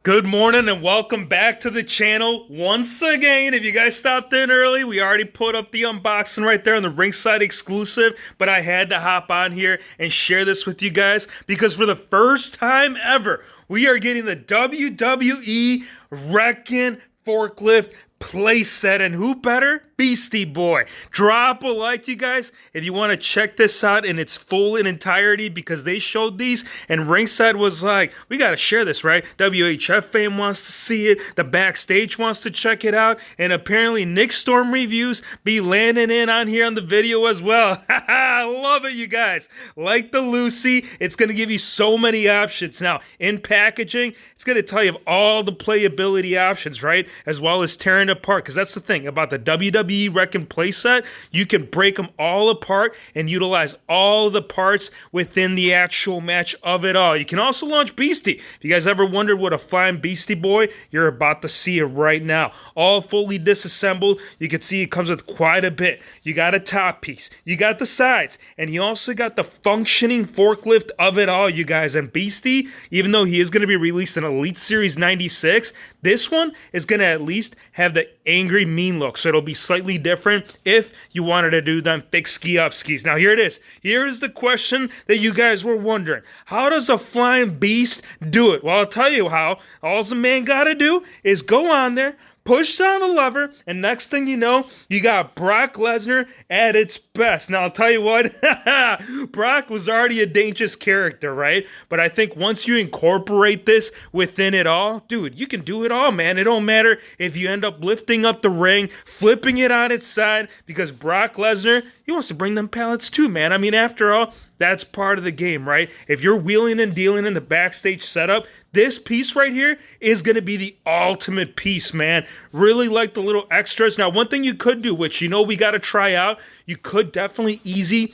Good morning and welcome back to the channel once again. If you guys stopped in early, we already put up the unboxing right there on the Ringside exclusive, but I had to hop on here and share this with you guys because for the first time ever, we are getting the WWE Wrekkin Forklift Playset, and who better? Beastie Boy. Drop a like, you guys, if you want to check this out in its full and entirety, because they showed these and Ringside was like, we got to share this, right? WHF fame wants to see it, the backstage wants to check it out, and apparently Nick Storm reviews be landing in on here on the video as well. I love it, you guys. Like the Lucy, it's going to give you so many options. Now, in packaging, it's going to tell you of all the playability options, right? As well as tearing apart, because that's the thing about the WWE Wrekkin playset. You can break them all apart and utilize all the parts within the actual match of it all. You can also launch Beastie. If you guys ever wondered what a flying Beastie Boy, you're about to see it right now. All fully disassembled. You can see it comes with quite a bit. You got a top piece. You got the sides. And you also got the functioning forklift of it all, you guys. And Beastie, even though he is going to be released in Elite Series 96, this one is going to at least have the angry mean look. So it'll be slightly different if you wanted to do them thick ski up skis. Now here it is. Here is the question that you guys were wondering. How does a flying beast do it? Well, I'll tell you how. All the man got to do is go on there, push down the lever, and next thing you know, you got Brock Lesnar at its best. Now, I'll tell you what, Brock was already a dangerous character, right? But I think once you incorporate this within it all, dude, you can do it all, man. It don't matter if you end up lifting up the ring, flipping it on its side, because Brock Lesnar, he wants to bring them pallets too, man. I mean, after all, that's part of the game, right? If you're wheeling and dealing in the backstage setup, this piece right here is going to be the ultimate piece, man. Really like the little extras. Now, one thing you could do, which you know we got to try out, you could definitely easy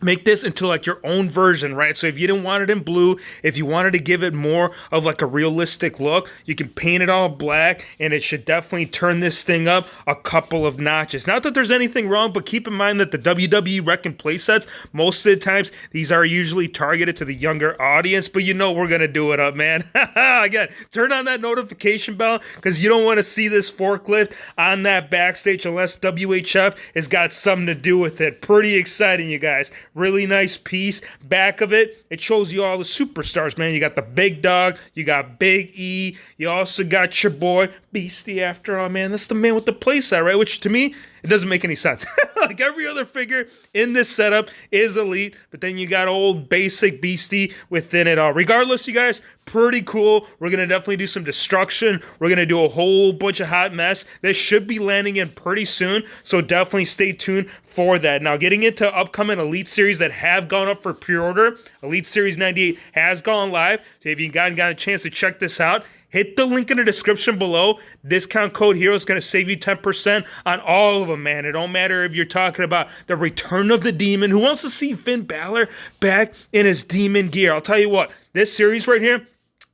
make this into like your own version, right? So if you didn't want it in blue, if you wanted to give it more of like a realistic look, you can paint it all black and it should definitely turn this thing up a couple of notches. Not that there's anything wrong, but keep in mind that the WWE Wrekkin playsets, most of the times, these are usually targeted to the younger audience, but you know we're going to do it up, man. Again, turn on that notification bell because you don't want to see this forklift on that backstage unless WHF has got something to do with it. Pretty exciting, you guys. Really nice piece. Back of it, it shows you all the superstars, man. You got the Big Dog, you got Big E, you also got your boy Beastie after all, man. That's the man with the playset, right? Which to me, it doesn't make any sense. Like every other figure in this setup is elite, but then you got old basic Beastie within it all. Regardless, you guys, pretty cool. We're going to definitely do some destruction. We're going to do a whole bunch of hot mess. This should be landing in pretty soon, so definitely stay tuned for that. Now, getting into upcoming Elite Series that have gone up for pre-order, Elite Series 98 has gone live, so if you got a chance to check this out, hit the link in the description below. Discount code HERO is going to save you 10% on all of them, man. It don't matter if you're talking about the return of the demon. Who wants to see Finn Balor back in his demon gear? I'll tell you what, this series right here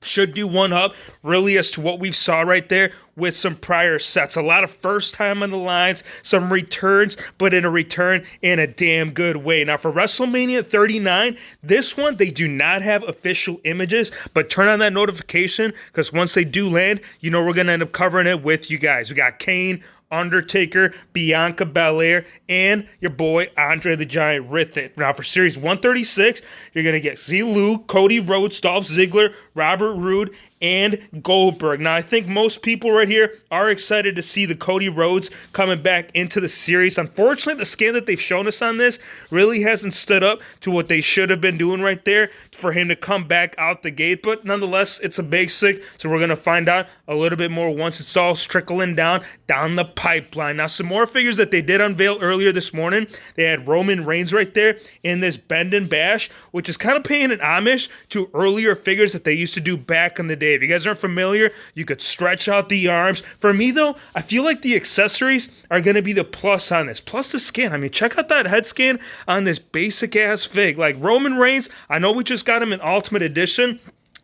should do one up really as to what we saw right there with some prior sets. A lot of first time on the lines, some returns, but in a return in a damn good way. Now for WrestleMania 39, this one, they do not have official images, but turn on that notification because once they do land, you know we're going to end up covering it with you guys. We got Kane, Undertaker, Bianca Belair, and your boy Andre the Giant with it. Now for Series 136, you're going to get Zulu, Cody Rhodes, Dolph Ziggler, Robert Roode, and Goldberg. Now, I think most people right here are excited to see the Cody Rhodes coming back into the series. Unfortunately, the scan that they've shown us on this really hasn't stood up to what they should have been doing right there for him to come back out the gate. But nonetheless, it's a basic, so we're going to find out a little bit more once it's all trickling down the pipeline. Now, some more figures that they did unveil earlier this morning. They had Roman Reigns right there in this Bend and Bash, which is kind of paying an homage to earlier figures that they used to do back in the day. If you guys aren't familiar, you could stretch out the arms. For me, though, I feel like the accessories are going to be the plus on this. Plus the skin. I mean, check out that head scan on this basic-ass fig. Like Roman Reigns, I know we just got him in Ultimate Edition,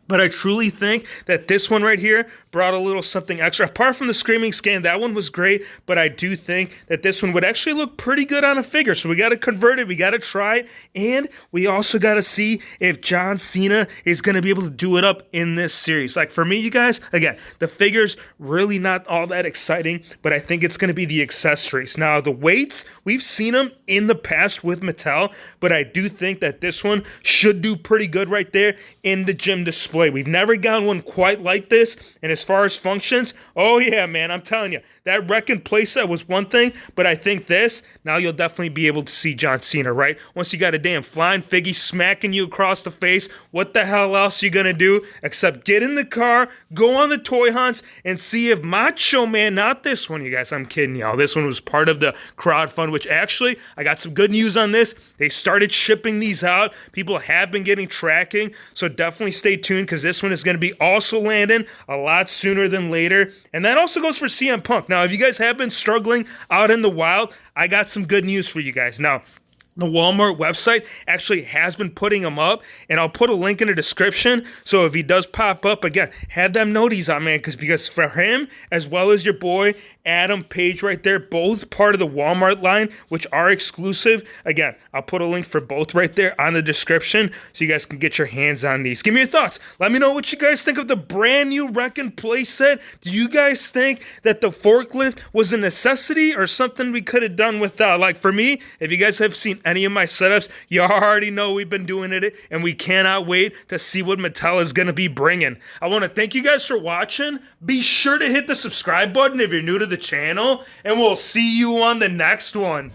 But I truly think that this one right here brought a little something extra. Apart from the Screaming Scan, that one was great, but I do think that this one would actually look pretty good on a figure. So we got to convert it, we got to try it, and we also got to see if John Cena is going to be able to do it up in this series. Like for me, you guys, again, the figure's really not all that exciting, but I think it's going to be the accessories. Now, the weights, we've seen them in the past with Mattel, but I do think that this one should do pretty good right there in the gym display. We've never gotten one quite like this, and as far as functions, oh yeah, man, I'm telling you, that Wrekkin playset was one thing, but I think this, now you'll definitely be able to see John Cena, right? Once you got a damn flying figgy smacking you across the face, what the hell else you gonna do except get in the car, go on the toy hunts, and see if Macho Man, not this one, you guys, I'm kidding y'all, this one was part of the crowdfund, which actually, I got some good news on this. They started shipping these out. People have been getting tracking, so definitely stay tuned because this one is going to be also landing a lot sooner than later. And that also goes for CM Punk. Now, if you guys have been struggling out in the wild, I got some good news for you guys. Now, the Walmart website actually has been putting them up, and I'll put a link in the description. So if he does pop up, again, have them know these on, man, because for him, as well as your boy Adam Page right there, both part of the Walmart line, which are exclusive. Again, I'll put a link for both right there on the description so you guys can get your hands on these. Give me your thoughts. Let me know what you guys think of the brand new Wrekkin playset. Do you guys think that the forklift was a necessity or something we could have done without? Like for me, if you guys have seen any of my setups, you already know we've been doing it, and we cannot wait to see what Mattel is going to be bringing. I want to thank you guys for watching. Be sure to hit the subscribe button if you're new to the channel, and we'll see you on the next one.